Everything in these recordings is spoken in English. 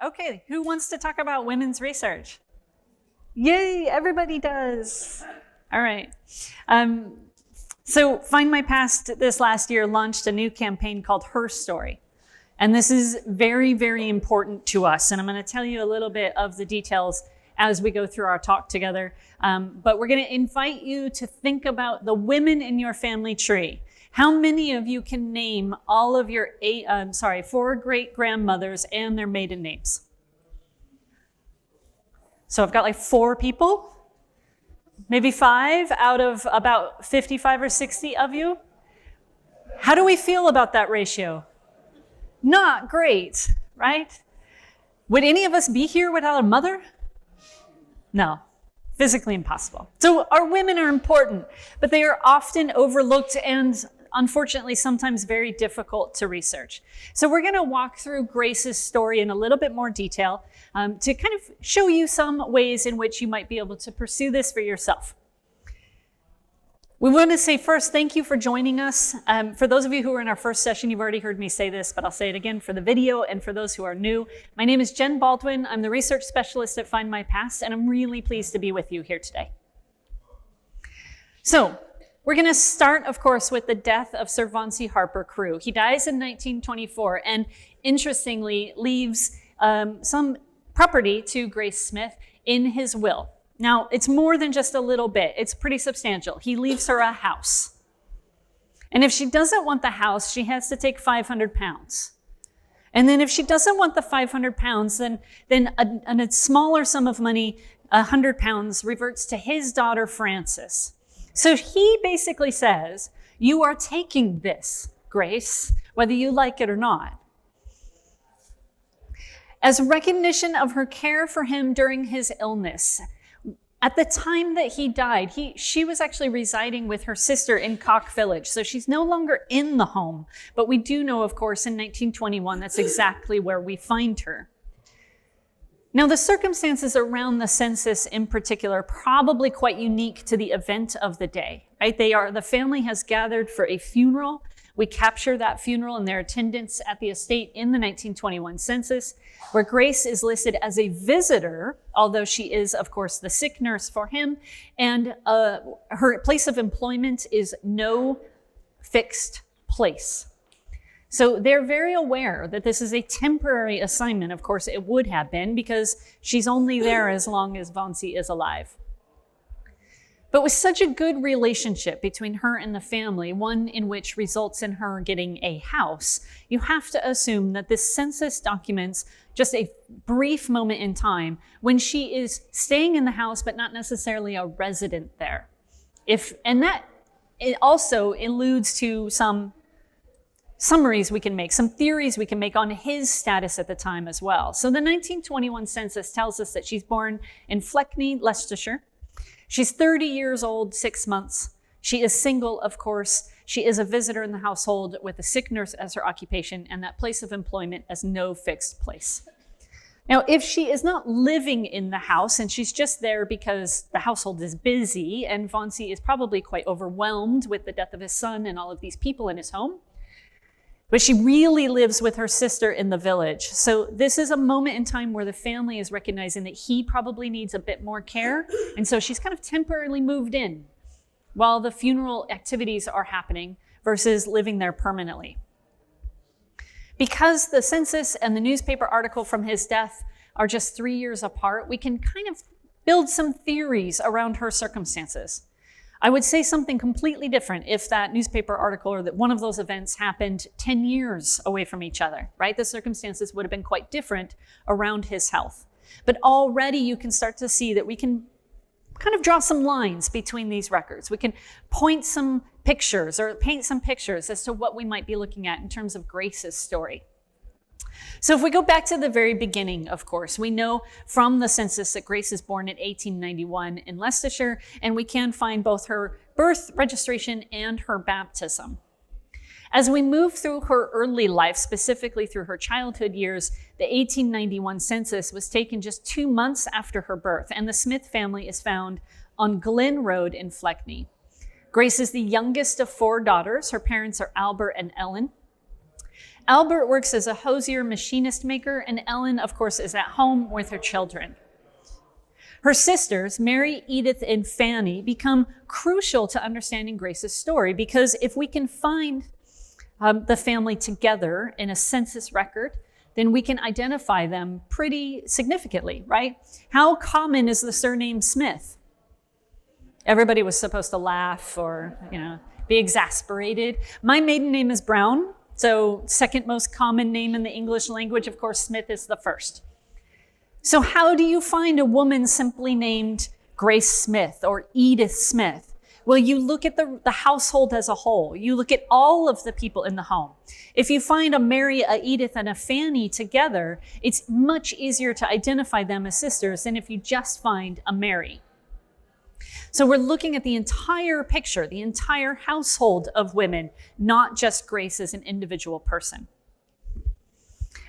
Okay, who wants to talk about women's research? Yay, everybody does. All right. So Findmypast this last year launched a new campaign called Herstory. And this is very, very important to us. And I'm going to tell you a little bit of the details as we go through our talk together. But we're going to invite you to think about the women in your family tree. How many of you can name all of your 4 great-grandmothers and their maiden names? So I've got like 4 people, maybe 5 out of about 55 or 60 of you. How do we feel about that ratio? Not great, right? Would any of us be here without a mother? No, physically impossible. So our women are important, but they are often overlooked and unfortunately sometimes very difficult to research. So we're going to walk through Grace's story in a little bit more detail to kind of show you some ways in which you might be able to pursue this for yourself. We want to say first, thank you for joining us. For those of you who are in our first session, you've already heard me say this, but I'll say it again for the video and for those who are new. My name is Jen Baldwin. I'm the research specialist at Findmypast, and I'm really pleased to be with you here today. So we're going to start, of course, with the death of Sir Vauncey Harper Crewe. He dies in 1924 and, interestingly, leaves some property to Grace Smith in his will. Now, it's more than just a little bit. It's pretty substantial. He leaves her a house. And if she doesn't want the house, she has to take 500 pounds. And then if she doesn't want the 500 pounds, then a smaller sum of money, 100 pounds, reverts to his daughter, Frances. So he basically says, you are taking this, Grace, whether you like it or not. As recognition of her care for him during his illness, at the time that he died, she was actually residing with her sister in Calke Village. So she's no longer in the home, but we do know, of course, in 1921, that's exactly where we find her. Now, the circumstances around the census in particular are probably quite unique to the event of the day, right? The family has gathered for a funeral. We capture that funeral and their attendance at the estate in the 1921 census, where Grace is listed as a visitor, although she is, of course, the sick nurse for him, and her place of employment is no fixed place. So they're very aware that this is a temporary assignment. Of course, it would have been because she's only there as long as Vauncey is alive. But with such a good relationship between her and the family, one in which results in her getting a house, you have to assume that this census documents just a brief moment in time when she is staying in the house, but not necessarily a resident there. And that it also alludes to some summaries we can make, some theories we can make on his status at the time as well. So the 1921 census tells us that she's born in Fleckney, Leicestershire. She's 30 years old, 6 months. She is single, of course. She is a visitor in the household with a sick nurse as her occupation and that place of employment as no fixed place. Now, if she is not living in the house and she's just there because the household is busy and Vauncey is probably quite overwhelmed with the death of his son and all of these people in his home, but she really lives with her sister in the village. So this is a moment in time where the family is recognizing that he probably needs a bit more care. And so she's kind of temporarily moved in while the funeral activities are happening versus living there permanently. Because the census and the newspaper article from his death are just 3 years apart, we can kind of build some theories around her circumstances. I would say something completely different if that newspaper article or that one of those events happened 10 years away from each other, right? The circumstances would have been quite different around his health. But already you can start to see that we can kind of draw some lines between these records. We can point some pictures or paint some pictures as to what we might be looking at in terms of Grace's story. So if we go back to the very beginning, of course, we know from the census that Grace is born in 1891 in Leicestershire, and we can find both her birth registration and her baptism. As we move through her early life, specifically through her childhood years, the 1891 census was taken just 2 months after her birth, and the Smith family is found on Glen Road in Fleckney. Grace is the youngest of 4 daughters. Her parents are Albert and Ellen. Albert works as a hosier machinist maker, and Ellen, of course, is at home with her children. Her sisters, Mary, Edith, and Fanny, become crucial to understanding Grace's story, because if we can find the family together in a census record, then we can identify them pretty significantly, right? How common is the surname Smith? Everybody was supposed to laugh or, be exasperated. My maiden name is Brown, so second most common name in the English language. Of course, Smith is the first. So how do you find a woman simply named Grace Smith or Edith Smith? Well, you look at the household as a whole. You look at all of the people in the home. If you find a Mary, a Edith, and a Fanny together, it's much easier to identify them as sisters than if you just find a Mary. So we're looking at the entire picture, the entire household of women, not just Grace as an individual person.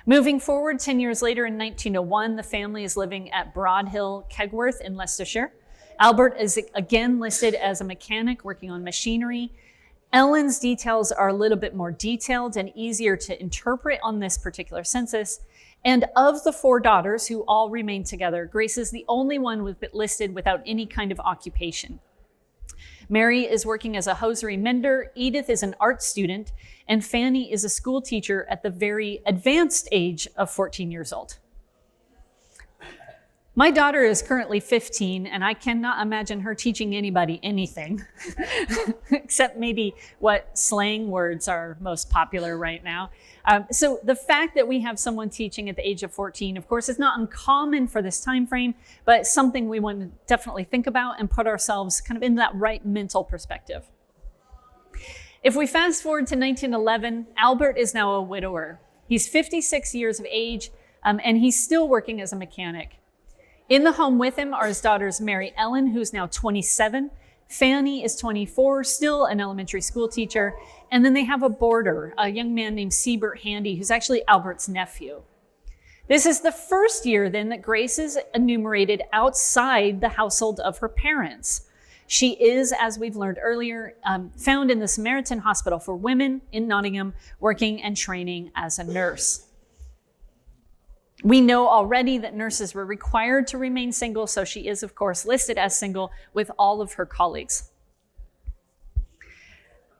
Moving forward, 10 years later in 1901, the family is living at Broadhill, Kegworth in Leicestershire. Albert is again listed as a mechanic working on machinery. Ellen's details are a little bit more detailed and easier to interpret on this particular census. And of the 4 daughters who all remain together, Grace is the only one listed without any kind of occupation. Mary is working as a hosiery mender, Edith is an art student, and Fanny is a school teacher at the very advanced age of 14 years old. My daughter is currently 15, and I cannot imagine her teaching anybody anything, except maybe what slang words are most popular right now. So the fact that we have someone teaching at the age of 14, of course, is not uncommon for this time frame, but something we want to definitely think about and put ourselves kind of in that right mental perspective. If we fast forward to 1911, Albert is now a widower. He's 56 years of age, and he's still working as a mechanic. In the home with him are his daughters, Mary Ellen, who's now 27, Fanny is 24, still an elementary school teacher, and then they have a boarder, a young man named Siebert Handy, who's actually Albert's nephew. This is the first year then that Grace is enumerated outside the household of her parents. She is, as we've learned earlier, found in the Samaritan Hospital for Women in Nottingham, working and training as a nurse. We know already that nurses were required to remain single, so she is, of course, listed as single with all of her colleagues.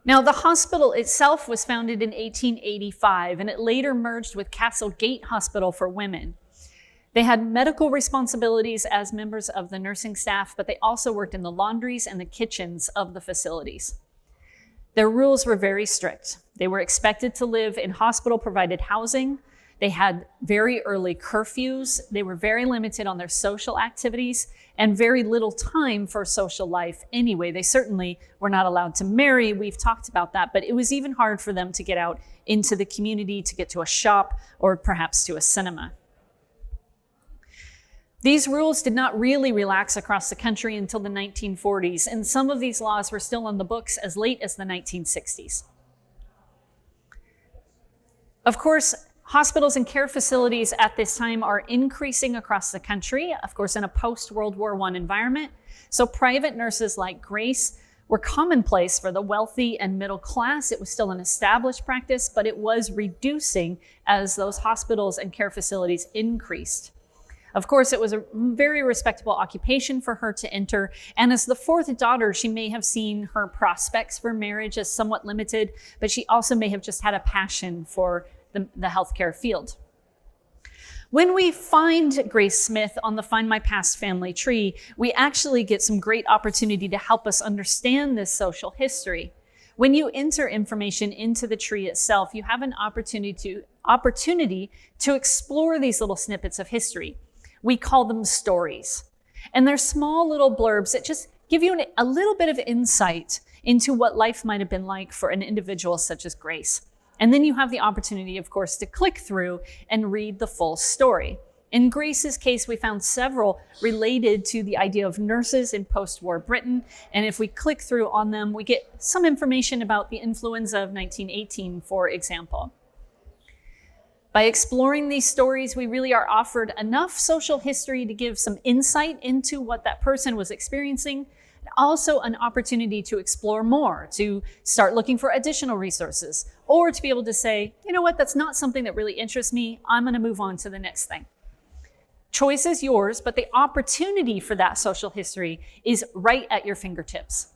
Now, the hospital itself was founded in 1885, and it later merged with Castle Gate Hospital for Women. They had medical responsibilities as members of the nursing staff, but they also worked in the laundries and the kitchens of the facilities. Their rules were very strict. They were expected to live in hospital-provided housing. They had very early curfews. They were very limited on their social activities and very little time for social life anyway. They certainly were not allowed to marry. We've talked about that, but it was even hard for them to get out into the community, to get to a shop or perhaps to a cinema. These rules did not really relax across the country until the 1940s, and some of these laws were still on the books as late as the 1960s. Of course, hospitals and care facilities at this time are increasing across the country, of course, in a post-World War I environment. So private nurses like Grace were commonplace for the wealthy and middle class. It was still an established practice, but it was reducing as those hospitals and care facilities increased. Of course, it was a very respectable occupation for her to enter. And as the 4th daughter, she may have seen her prospects for marriage as somewhat limited, but she also may have just had a passion for the healthcare field. When we find Grace Smith on the Findmypast family tree, we actually get some great opportunity to help us understand this social history. When you enter information into the tree itself, you have an opportunity to explore these little snippets of history. We call them stories. And they're small little blurbs that just give you a little bit of insight into what life might have been like for an individual such as Grace. And then you have the opportunity, of course, to click through and read the full story. In Grace's case, we found several related to the idea of nurses in post-war Britain. And if we click through on them, we get some information about the influenza of 1918, for example. By exploring these stories, we really are offered enough social history to give some insight into what that person was experiencing, Also an opportunity to explore more, to start looking for additional resources, or to be able to say, you know what, that's not something that really interests me. I'm going to move on to the next thing. Choice is yours, but the opportunity for that social history is right at your fingertips.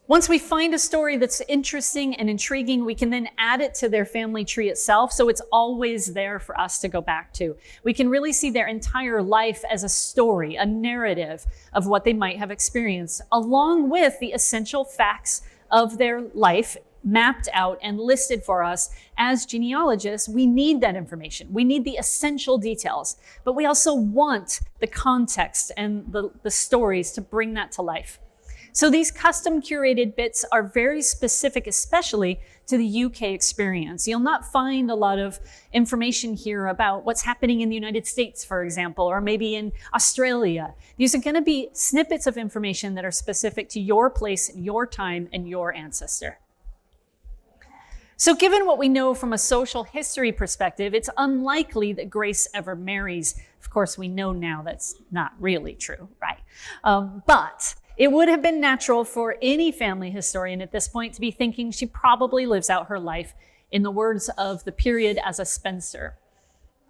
Once we find a story that's interesting and intriguing, we can then add it to their family tree itself, so it's always there for us to go back to. We can really see their entire life as a story, a narrative of what they might have experienced, along with the essential facts of their life mapped out and listed for us. As genealogists, we need that information. We need the essential details, but we also want the context and the stories to bring that to life. So these custom curated bits are very specific, especially to the UK experience. You'll not find a lot of information here about what's happening in the United States, for example, or maybe in Australia. These are going to be snippets of information that are specific to your place, your time, and your ancestor. So given what we know from a social history perspective, it's unlikely that Grace ever marries. Of course, we know now that's not really true, right? But it would have been natural for any family historian at this point to be thinking she probably lives out her life, in the words of the period, as a spinster,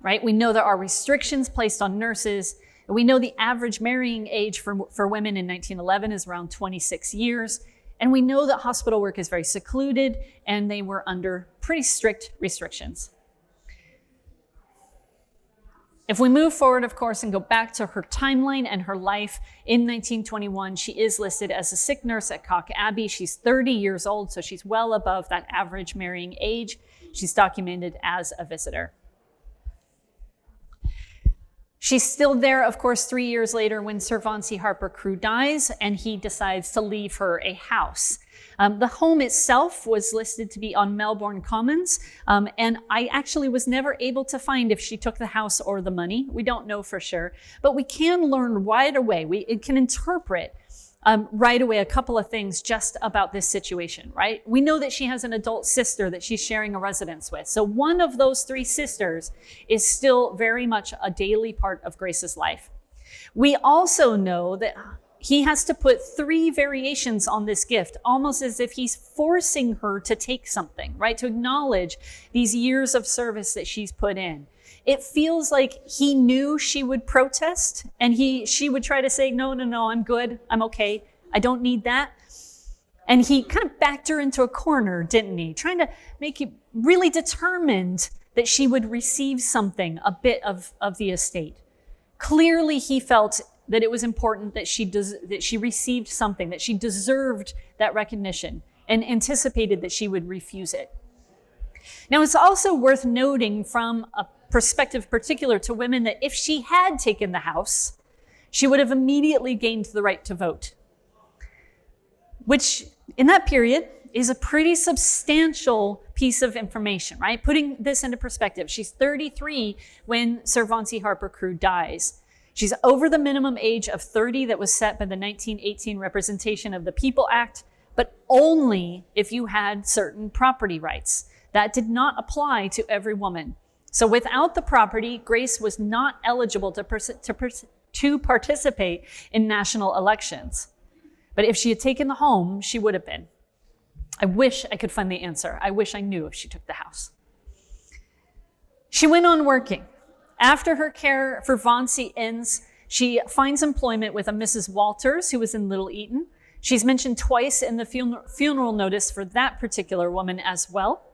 right? We know there are restrictions placed on nurses. We know the average marrying age for women in 1911 is around 26 years. And we know that hospital work is very secluded and they were under pretty strict restrictions. If we move forward, of course, and go back to her timeline and her life, in 1921, she is listed as a sick nurse at Calke Abbey. She's 30 years old, so she's well above that average marrying age. She's documented as a visitor. She's still there, of course, 3 years later when Sir Vauncey Harper Crewe dies, and he decides to leave her a house. The home itself was listed to be on Melbourne Commons, and I actually was never able to find if she took the house or the money. We don't know for sure, but we can learn right away. We can interpret right away a couple of things just about this situation, right? We know that she has an adult sister that she's sharing a residence with. So one of those three sisters is still very much a daily part of Grace's life. We also know that he has to put 3 variations on this gift, almost as if he's forcing her to take something, right? To acknowledge these years of service that she's put in. It feels like he knew she would protest and she would try to say, no, I'm good. I'm okay. I don't need that. And he kind of backed her into a corner, didn't he? Trying to make you really determined that she would receive something, a bit of the estate. Clearly, he felt that it was important that she received something, that she deserved that recognition, and anticipated that she would refuse it. Now, it's also worth noting from a perspective particular to women that if she had taken the house, she would have immediately gained the right to vote, which in that period is a pretty substantial piece of information, right? Putting this into perspective, she's 33 when Sir Vauncey Harper Crewe dies. She's over the minimum age of 30 that was set by the 1918 Representation of the People Act, but only if you had certain property rights. That did not apply to every woman. So without the property, Grace was not eligible to participate in national elections. But if she had taken the home, she would have been. I wish I could find the answer. I wish I knew if she took the house. She went on working. After her care for Vauncey ends, she finds employment with a Mrs. Walters, who was in Little Eaton. She's mentioned twice in the funeral notice for that particular woman as well.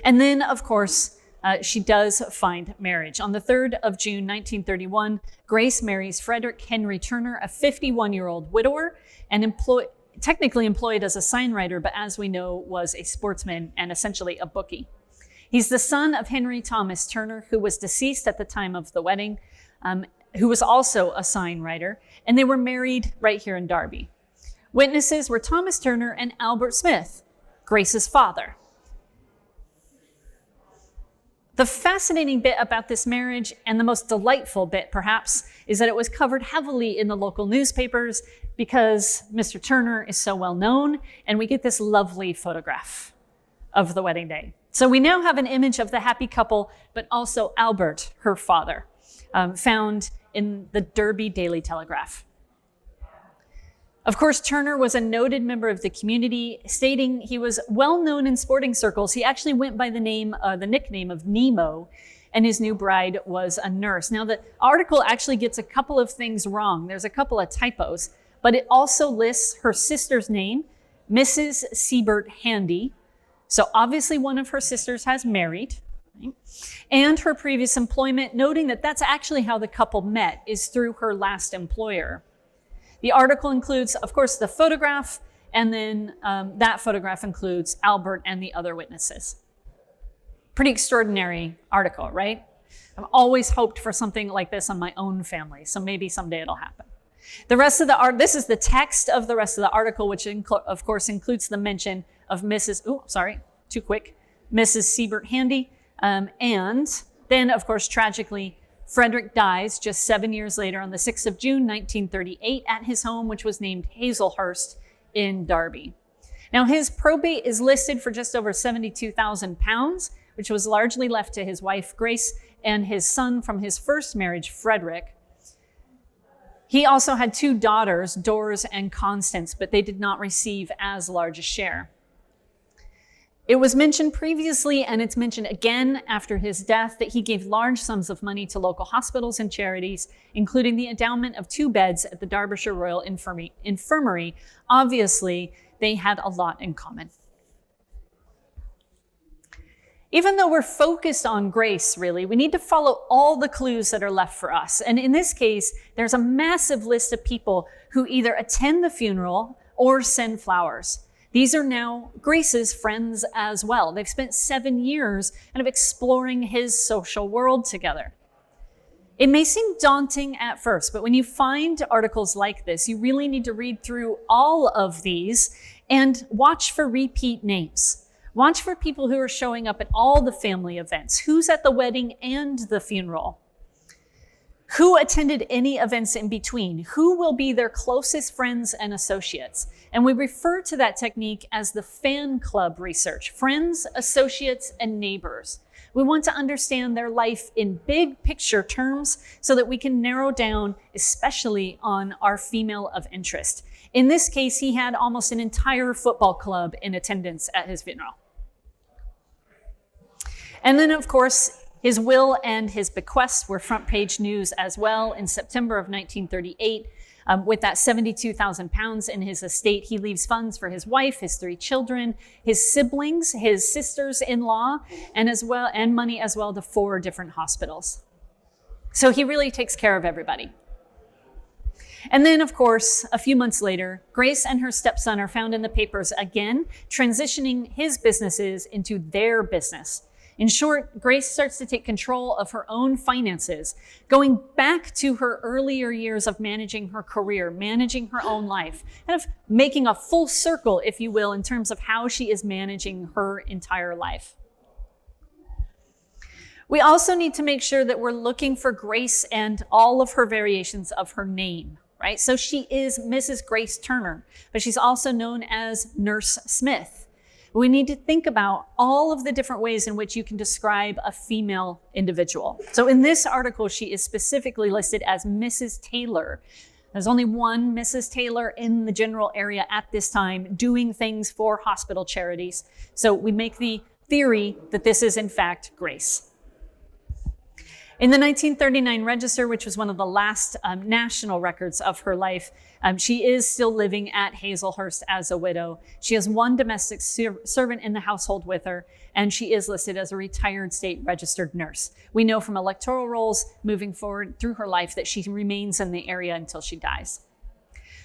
And then, of course, she does find marriage. On the 3rd of June, 1931, Grace marries Frederick Henry Turner, a 51-year-old widower, and technically employed as a signwriter, but as we know, was a sportsman and essentially a bookie. He's the son of Henry Thomas Turner, who was deceased at the time of the wedding, who was also a sign writer, and they were married right here in Derby. Witnesses were Thomas Turner and Albert Smith, Grace's father. The fascinating bit about this marriage, and the most delightful bit perhaps, is that it was covered heavily in the local newspapers because Mr. Turner is so well known, and we get this lovely photograph of the wedding day. So we now have an image of the happy couple, but also Albert, her father, found in the Derby Daily Telegraph. Of course, Turner was a noted member of the community, stating he was well known in sporting circles. He actually went by the nickname of Nemo, and his new bride was a nurse. Now, the article actually gets a couple of things wrong. There's a couple of typos, but it also lists her sister's name, Mrs. Siebert Handy. So obviously one of her sisters has married, right? And her previous employment, noting that that's actually how the couple met, is through her last employer. The article includes, of course, the photograph, and then that photograph includes Albert and the other witnesses. Pretty extraordinary article, right? I've always hoped for something like this on my own family, so maybe someday it'll happen. The rest of the this is the text of the rest of the article, which of course includes the mention of Mrs. Siebert Handy. And then, of course, tragically, Frederick dies just 7 years later on the 6th of June, 1938, at his home, which was named Hazelhurst in Derby. Now, his probate is listed for just over £72,000, which was largely left to his wife, Grace, and his son from his first marriage, Frederick. He also had two daughters, Doris and Constance, but they did not receive as large a share. It was mentioned previously, and it's mentioned again after his death, that he gave large sums of money to local hospitals and charities, including the endowment of 2 beds at the Derbyshire Royal Infirmary. Obviously, they had a lot in common. Even though we're focused on Grace, really, we need to follow all the clues that are left for us. And in this case, there's a massive list of people who either attend the funeral or send flowers. These are now Grace's friends as well. They've spent 7 years kind of exploring his social world together. It may seem daunting at first, but when you find articles like this, you really need to read through all of these and watch for repeat names. Watch for people who are showing up at all the family events. Who's at the wedding and the funeral? Who attended any events in between? Who will be their closest friends and associates? And we refer to that technique as the fan club research: friends, associates, and neighbors. We want to understand their life in big picture terms so that we can narrow down, especially on our female of interest. In this case, he had almost an entire football club in attendance at his funeral. And then, of course, his will and his bequests were front page news as well. In September of 1938, with that £72,000 in his estate, he leaves funds for his wife, his 3 children, his siblings, his sisters-in-law, and money as well to 4 different hospitals. So he really takes care of everybody. And then, of course, a few months later, Grace and her stepson are found in the papers again, transitioning his businesses into their business. In short, Grace starts to take control of her own finances, going back to her earlier years of managing her career, managing her own life, kind of making a full circle, if you will, in terms of how she is managing her entire life. We also need to make sure that we're looking for Grace and all of her variations of her name, right? So she is Mrs. Grace Turner, but she's also known as Nurse Smith. We need to think about all of the different ways in which you can describe a female individual. So in this article, she is specifically listed as Mrs. Taylor. There's only one Mrs. Taylor in the general area at this time doing things for hospital charities. So we make the theory that this is in fact Grace. In the 1939 Register, which was one of the last national records of her life, she is still living at Hazelhurst as a widow. She has 1 domestic servant in the household with her, and she is listed as a retired state registered nurse. We know from electoral rolls moving forward through her life that she remains in the area until she dies.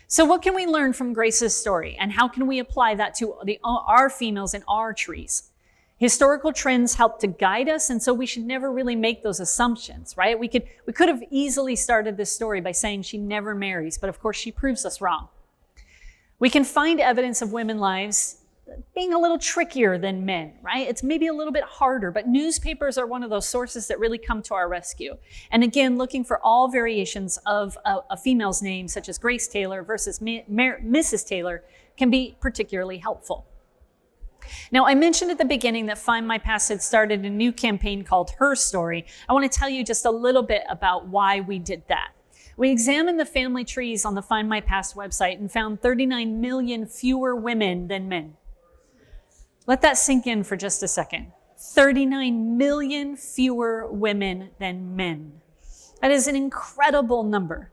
So what can we learn from Grace's story, and how can we apply that to our females in our trees? Historical trends help to guide us, and so we should never really make those assumptions, right? We could have easily started this story by saying she never marries, but of course she proves us wrong. We can find evidence of women's lives being a little trickier than men, right? It's maybe a little bit harder, but newspapers are one of those sources that really come to our rescue. And again, looking for all variations of a female's name, such as Grace Taylor versus Mrs. Taylor, can be particularly helpful. Now, I mentioned at the beginning that Findmypast had started a new campaign called Herstory. I want to tell you just a little bit about why we did that. We examined the family trees on the Findmypast website and found 39 million fewer women than men. Let that sink in for just a second. 39 million fewer women than men. That is an incredible number.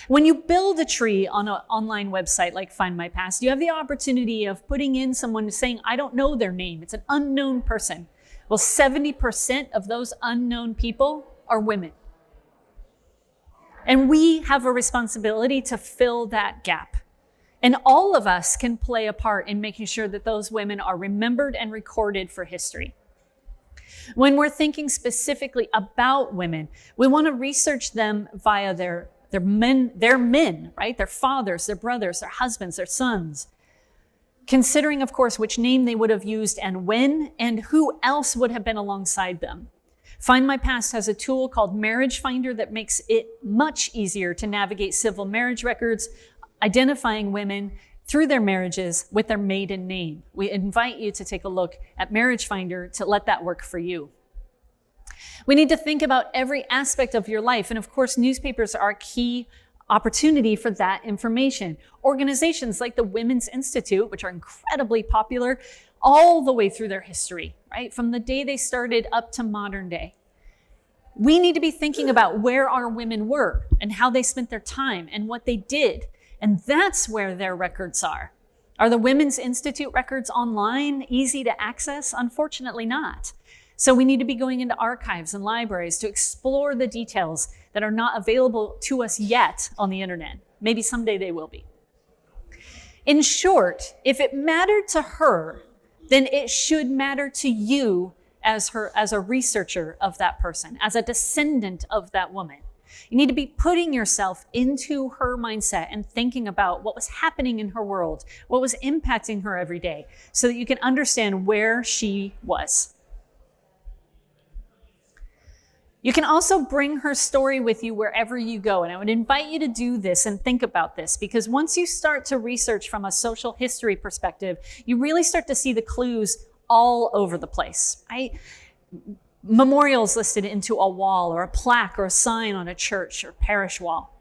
When you build a tree on an online website like Findmypast, you have the opportunity of putting in someone saying, I don't know their name. It's an unknown person. Well, 70% of those unknown people are women. And we have a responsibility to fill that gap. And all of us can play a part in making sure that those women are remembered and recorded for history. When we're thinking specifically about women, we want to research them via their men, right? Their fathers, their brothers, their husbands, their sons. Considering, of course, which name they would have used and when, and who else would have been alongside them. Findmypast has a tool called Marriage Finder that makes it much easier to navigate civil marriage records, identifying women through their marriages with their maiden name. We invite you to take a look at Marriage Finder to let that work for you. We need to think about every aspect of your life. And of course, newspapers are a key opportunity for that information. Organizations like the Women's Institute, which are incredibly popular all the way through their history, right? From the day they started up to modern day. We need to be thinking about where our women were and how they spent their time and what they did. And that's where their records are. Are the Women's Institute records online, easy to access? Unfortunately not. So we need to be going into archives and libraries to explore the details that are not available to us yet on the internet. Maybe someday they will be. In short, if it mattered to her, then it should matter to you as a researcher of that person, as a descendant of that woman. You need to be putting yourself into her mindset and thinking about what was happening in her world, what was impacting her every day, so that you can understand where she was. You can also bring her story with you wherever you go. And I would invite you to do this and think about this, because once you start to research from a social history perspective, you really start to see the clues all over the place, right? Memorials listed into a wall or a plaque or a sign on a church or parish wall.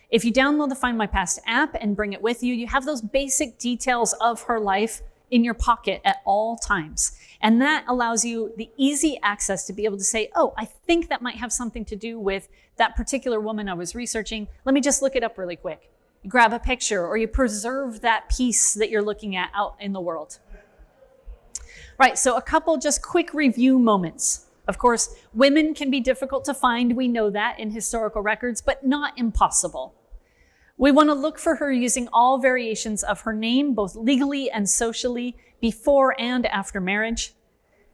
If you download the Findmypast app and bring it with you, you have those basic details of her life in your pocket at all times. And that allows you the easy access to be able to say, oh, I think that might have something to do with that particular woman I was researching. Let me just look it up really quick. You grab a picture or you preserve that piece that you're looking at out in the world. Right, so a couple just quick review moments. Of course, women can be difficult to find. We know that in historical records, but not impossible. We want to look for her using all variations of her name, both legally and socially, before and after marriage.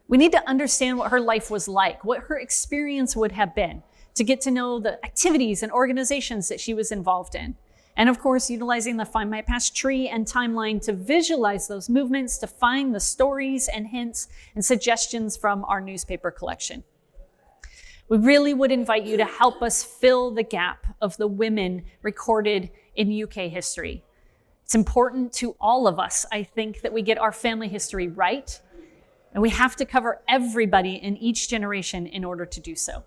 We need to understand what her life was like, what her experience would have been, to get to know the activities and organizations that she was involved in. And of course, utilizing the Findmypast tree and timeline to visualize those movements, to find the stories and hints and suggestions from our newspaper collection. We really would invite you to help us fill the gap of the women recorded in UK history. It's important to all of us, I think, that we get our family history right, and we have to cover everybody in each generation in order to do so.